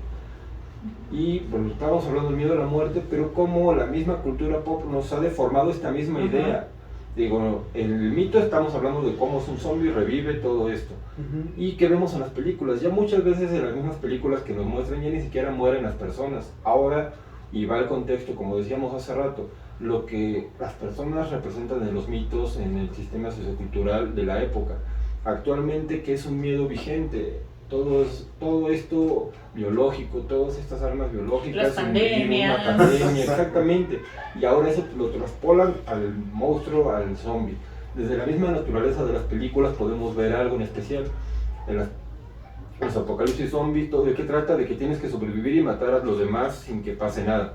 Y bueno, estábamos hablando del miedo a la muerte, pero como la misma cultura pop nos ha deformado esta misma Ajá. idea. Digo, el mito estamos hablando de cómo es un zombie, revive todo esto. Ujú. ¿Y qué vemos en las películas? Ya muchas veces en las mismas películas que nos muestran ya ni siquiera mueren las personas. Ahora, y va el contexto, como decíamos hace rato, lo que las personas representan en los mitos, en el sistema sociocultural de la época. Actualmente, que es un miedo vigente, todo esto biológico, todas estas armas biológicas, Las pandemias. una pandemia, exactamente, y ahora eso lo traspolan al monstruo, al zombie. Desde la misma naturaleza de las películas podemos ver algo en especial. En los apocalipsis zombies, ¿de qué trata? De que tienes que sobrevivir y matar a los demás sin que pase nada.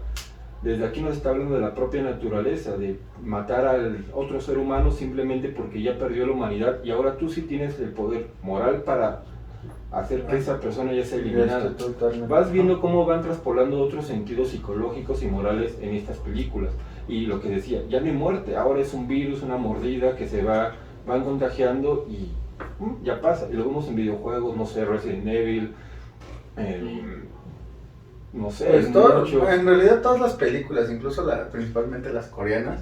Desde aquí nos está hablando de la propia naturaleza, de matar al otro ser humano simplemente porque ya perdió la humanidad y ahora tú sí tienes el poder moral para hacer que esa persona ya sea eliminada. Estoy totalmente- Vas viendo cómo van traspolando otros sentidos psicológicos y morales en estas películas. Y lo que decía, ya no hay muerte, ahora es un virus, una mordida que se van contagiando y ya pasa. Y lo vemos en videojuegos, no sé, Resident Evil, no sé, Pues muchos. en realidad todas las películas, incluso principalmente las coreanas,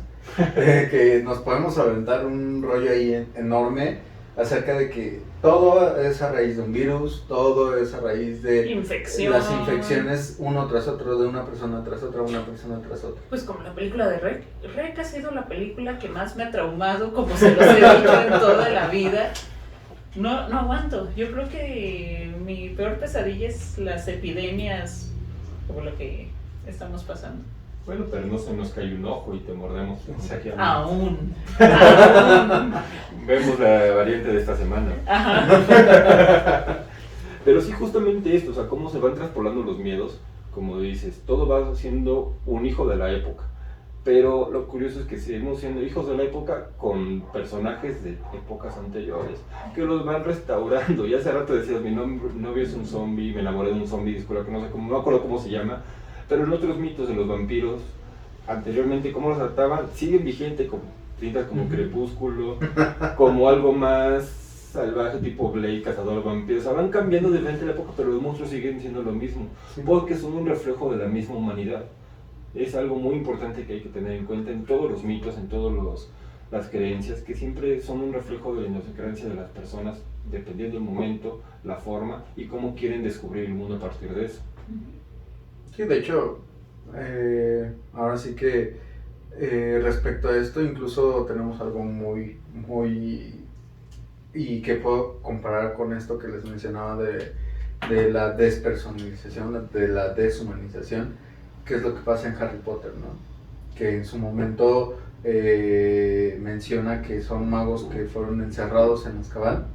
que nos podemos aventar un rollo ahí enorme acerca de que todo es a raíz de un virus, todo es a raíz de Infección. las infecciones uno tras otro, de una persona tras otra, una persona tras otra. Pues como la película de Rec. Rec ha sido la película que más me ha traumado, como se los he dicho en toda la vida. No aguanto. Yo creo que mi peor pesadilla es las epidemias, como lo que estamos pasando. Bueno, pero no se nos cae un ojo y te mordemos. Aún. Vemos la variante de esta semana. Ajá. Pero sí, justamente esto, o sea, cómo se van traspolando los miedos, como dices, todo va siendo un hijo de la época. Pero lo curioso es que seguimos siendo hijos de la época con personajes de épocas anteriores, que los van restaurando. Y hace rato decías, mi novio es un zombie, me enamoré de un zombie, disculpa que no me acuerdo cómo se llama, pero en otros mitos de los vampiros, anteriormente, cómo los trataban, siguen vigente, como Crepúsculo, como algo más salvaje tipo Blade, cazador de vampiros. O sea, van cambiando de frente a la época, pero los monstruos siguen siendo lo mismo, porque son un reflejo de la misma humanidad. Es algo muy importante que hay que tener en cuenta en todos los mitos, en todas las creencias, que siempre son un reflejo de las creencias de las personas, dependiendo del momento, la forma y cómo quieren descubrir el mundo a partir de eso. Sí, de hecho, ahora sí que respecto a esto, incluso tenemos algo muy, y que puedo comparar con esto que les mencionaba de la despersonalización, de la deshumanización, que es lo que pasa en Harry Potter, ¿no? Que en su momento menciona que son magos que fueron encerrados en Azkaban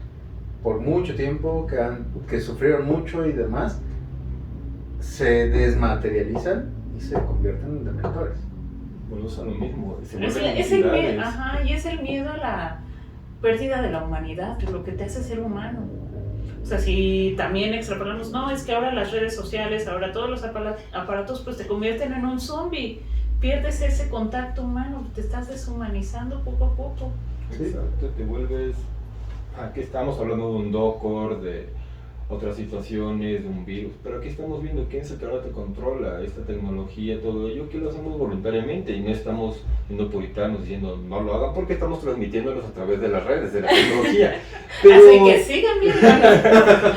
por mucho tiempo, que sufrieron mucho y demás, se desmaterializan y se convierten en dementores. Bueno, es lo mismo. Se Es vuelven el miedo, entidades. ajá, y es el miedo a la pérdida de la humanidad, lo que te hace ser humano. O sea, si también extrapolamos, no, es que ahora las redes sociales, ahora todos los aparatos pues te convierten en un zombie, pierdes ese contacto humano, te estás deshumanizando poco a poco. Exacto, te vuelves... Aquí estamos hablando de un Doctor, de otras situaciones de un virus. Pero aquí estamos viendo quién es el que ahora te controla, esta tecnología, todo ello, que lo hacemos voluntariamente y no estamos siendo puritanos diciendo no lo hagan porque estamos transmitiéndolos a través de las redes, de la tecnología. Pero, Así que sigan viendo.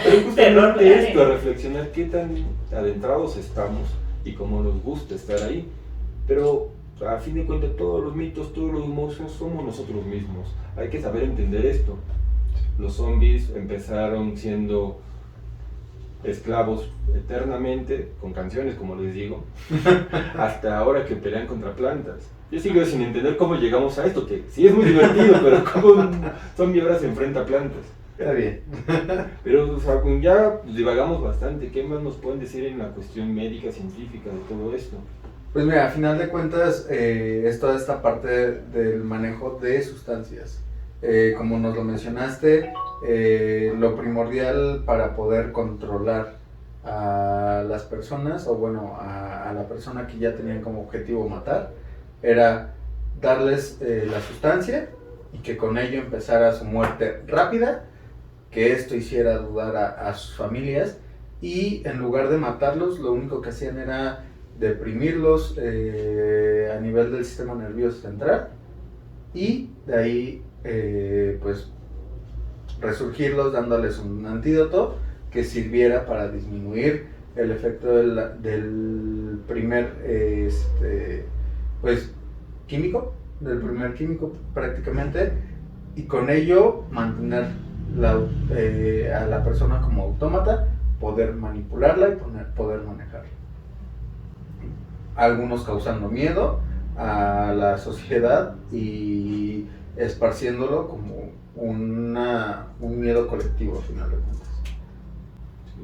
pero justamente Terror esto, a reflexionar qué tan adentrados estamos y cómo nos gusta estar ahí. Pero a fin de cuentas todos los mitos, todos los monstruos somos nosotros mismos. Hay que saber entender esto. Los zombies empezaron siendo esclavos eternamente, con canciones como les digo, hasta ahora que pelean contra plantas. Yo sigo sin entender cómo llegamos a esto, que sí es muy divertido, pero cómo un zombie ahora se enfrenta a plantas. Está bien. Pero o sea, ya divagamos bastante. ¿Qué más nos pueden decir en la cuestión médica, científica de todo esto? Pues mira, a final de cuentas es toda esta parte del manejo de sustancias. Como nos lo mencionaste, lo primordial para poder controlar a las personas, o bueno, a la persona que ya tenían como objetivo matar, era darles la sustancia y que con ello empezara su muerte rápida, que esto hiciera dudar a sus familias, y en lugar de matarlos, lo único que hacían era deprimirlos a nivel del sistema nervioso central, y de ahí pues resurgirlos dándoles un antídoto que sirviera para disminuir el efecto del primer pues químico, del primer químico prácticamente, y con ello mantener a la persona como autómata, poder manipularla y poder manejarla. Algunos causando miedo a la sociedad y esparciéndolo como un miedo colectivo, al final de cuentas.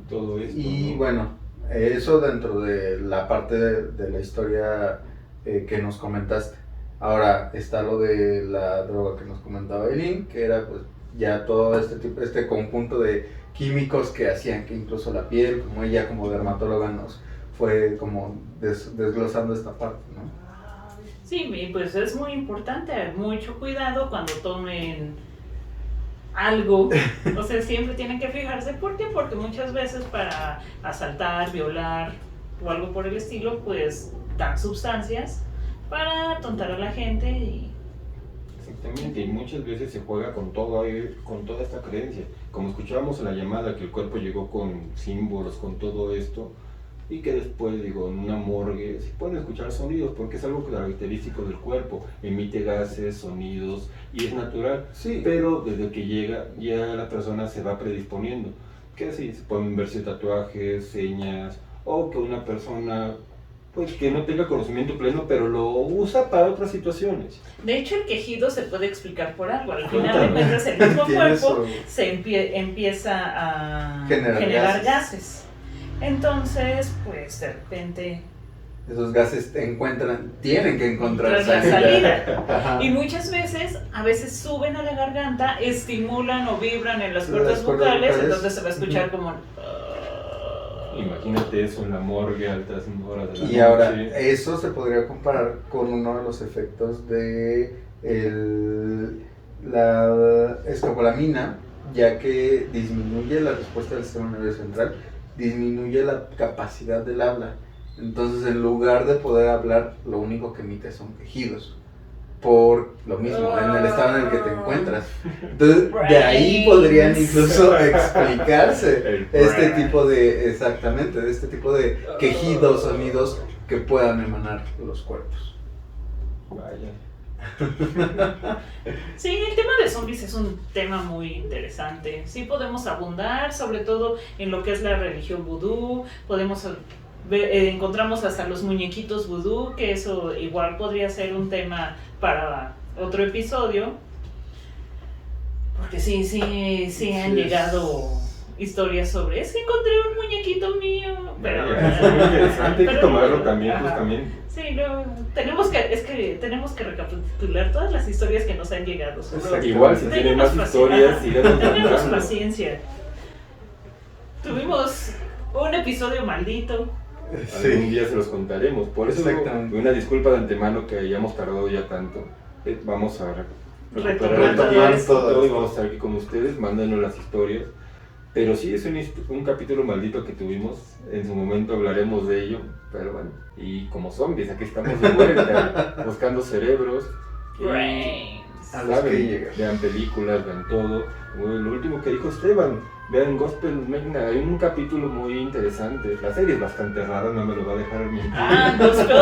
Todo esto, Y ¿no? bueno, eso dentro de la parte de la historia que nos comentaste. Ahora está lo de la droga que nos comentaba Eileen, que era pues ya todo este conjunto de químicos que hacían que incluso la piel, como ella como dermatóloga nos fue como desglosando esta parte, ¿no? Sí, pues es muy importante, mucho cuidado cuando tomen algo. O sea, siempre tienen que fijarse. ¿Por qué? Porque muchas veces para asaltar, violar o algo por el estilo, pues dan sustancias para atontar a la gente y... Exactamente, y muchas veces se juega con toda esta creencia. Como escuchábamos en la llamada, que el cuerpo llegó con símbolos, con todo esto, y que después, digo, en una morgue se pueden escuchar sonidos, porque es algo característico del cuerpo, emite gases, sonidos, y es natural. Sí. Pero desde que llega, ya la persona se va predisponiendo. Que sí, se pueden verse tatuajes, señas, o que una persona pues que no tenga conocimiento pleno, pero lo usa para otras situaciones. De hecho, el quejido se puede explicar por algo. Al final de cuentas, el mismo cuerpo empieza a generar gases. Entonces, pues de repente... Esos gases tienen que encontrar la salida. Ajá. Y muchas veces, a veces suben a la garganta, estimulan o vibran en las cuerdas vocales, entonces se va a escuchar como... Imagínate eso en la morgue a altas horas de la noche. Y ahora, eso se podría comparar con uno de los efectos de la escopolamina, ya que disminuye la respuesta del sistema nervioso central, disminuye la capacidad del habla. Entonces, en lugar de poder hablar, lo único que emite son quejidos. Por lo mismo, en el estado en el que te encuentras. Entonces, de ahí podrían incluso explicarse este tipo de quejidos, sonidos que puedan emanar los cuerpos. Vaya. Sí, el tema de zombies es un tema muy interesante. Sí podemos abundar, sobre todo en lo que es la religión vudú. Podemos encontramos hasta los muñequitos vudú, que eso igual podría ser un tema para otro episodio. Porque sí han llegado historias sobre, es que encontré un muñequito mío. Pero Es muy interesante, hay que tomarlo también, justamente. Sí, no, tenemos que recapitular todas las historias que nos han llegado. Igual, si tienen más historias, síganos tenemos mandando. paciencia. Tuvimos un episodio maldito. Algún día se los contaremos. Por eso, una disculpa de antemano que hayamos tardado ya tanto. Vamos a retomar Retomar todo y vamos a estar aquí con ustedes. Mándenos las historias. Pero sí es un capítulo maldito que tuvimos, en su momento hablaremos de ello, pero bueno, y como zombies, aquí estamos de vuelta, buscando cerebros. Brains. A los que Saben, llegan. vean películas, vean todo. Lo último que dijo Esteban, vean Gospel Magna, hay un capítulo muy interesante. La serie es bastante rara, no me lo va a dejar mentir. Ah, Gospel.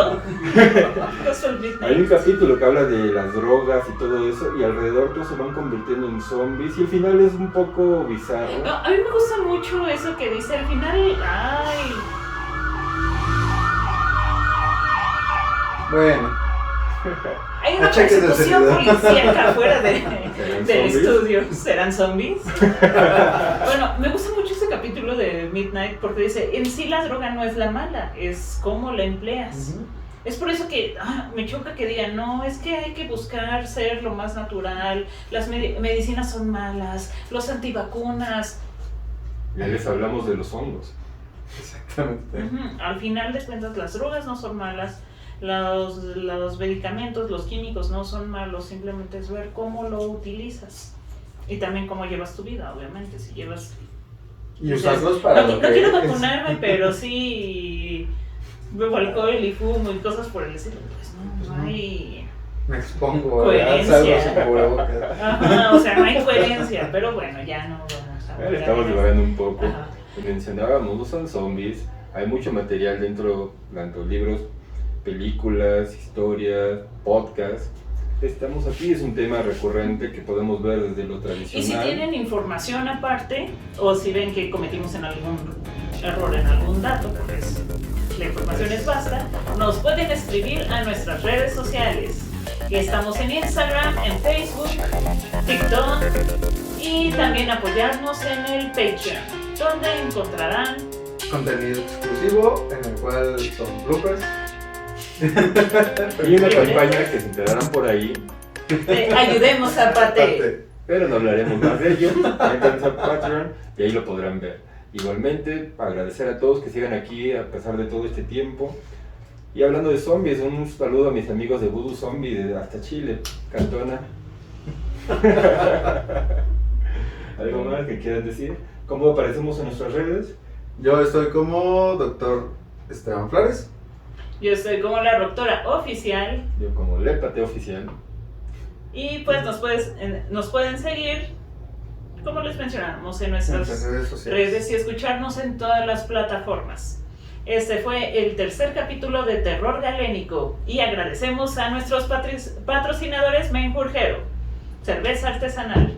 Gospel Hay Midnight. un capítulo que habla de las drogas y todo eso, y alrededor todos se van convirtiendo en zombies, y el final es un poco bizarro. No, a mí me gusta mucho eso que dice al final. Ay, Bueno, hay una Achaques de persecución seriedad. policíaca afuera del zombies? estudio. ¿Serán zombies? Bueno, me gusta mucho ese capítulo de Midnight porque dice, en sí la droga no es la mala, es cómo la empleas. Es por eso que me choca que digan, no, es que hay que buscar ser lo más natural, las medicinas son malas, los antivacunas. Ya les hablamos de los hongos. exactamente. Al final de cuentas las drogas no son malas, los medicamentos, los químicos no son malos, simplemente es ver cómo lo utilizas y también cómo llevas tu vida, obviamente, si llevas... Y usarlos para No, lo no que quiero es. vacunarme, pero sí bebo alcohol y fumo y cosas por el estilo, pues no hay... Me expongo, Coherencia. salgo sin cubrebocas. Ajá, o sea, no hay coherencia, pero bueno, ya no vamos a... Le estamos divagando un poco. Ajá. Mencionábamos, no son zombies, hay mucho material dentro, tanto libros, películas, historias, podcasts. Estamos aquí, es un tema recurrente que podemos ver desde lo tradicional. Y si tienen información aparte, o si ven que cometimos en algún error en algún dato, porque la información es vasta, nos pueden escribir a nuestras redes sociales. Estamos en Instagram, en Facebook, TikTok y también apoyarnos en el Patreon, donde encontrarán Contenido exclusivo en el cual son bloopers. Y una campaña que se enterarán por ahí, Ayudemos a Pate. pero no hablaremos más de ello. Entren a Patreon y ahí lo podrán ver. Igualmente, agradecer a todos que sigan aquí a pesar de todo este tiempo. Y hablando de zombies, un saludo a mis amigos de Voodoo Zombie de hasta Chile, Cantona. ¿Algo más que quieran decir? ¿Cómo aparecemos en nuestras redes? Yo estoy como Dr. Esteban Flores. Yo soy como la doctora oficial. Yo como Lépate Oficial. Y pues nos pueden seguir, como les mencionamos, en nuestras Redes sociales. redes y escucharnos en todas las plataformas. Este fue el tercer capítulo de Terror Galénico y agradecemos a nuestros patrocinadores Menjurjero, cerveza artesanal.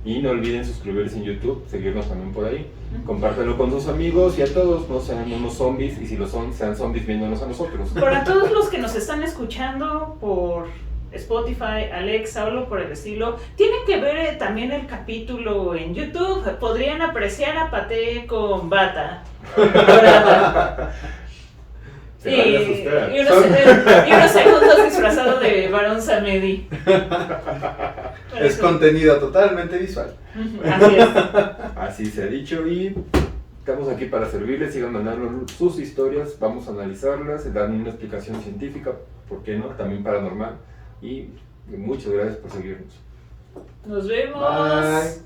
Y no olviden suscribirse en YouTube, seguirnos también por ahí. Compártelo con sus amigos y a todos, no sean unos zombies, y si lo son, sean zombies viéndonos a nosotros. Para todos los que nos están escuchando por Spotify, Alexa o algo por el estilo, tienen que ver también el capítulo en YouTube. Podrían apreciar a Pate con bata dorada. Se van a asustar. Y unos segundos disfrazado de Barón Samedi. Es contenido totalmente visual. Así es. Así se ha dicho y estamos aquí para servirles, sigan mandando sus historias, vamos a analizarlas, dar una explicación científica, ¿por qué no? También paranormal y muchas gracias por seguirnos. Nos vemos. Bye.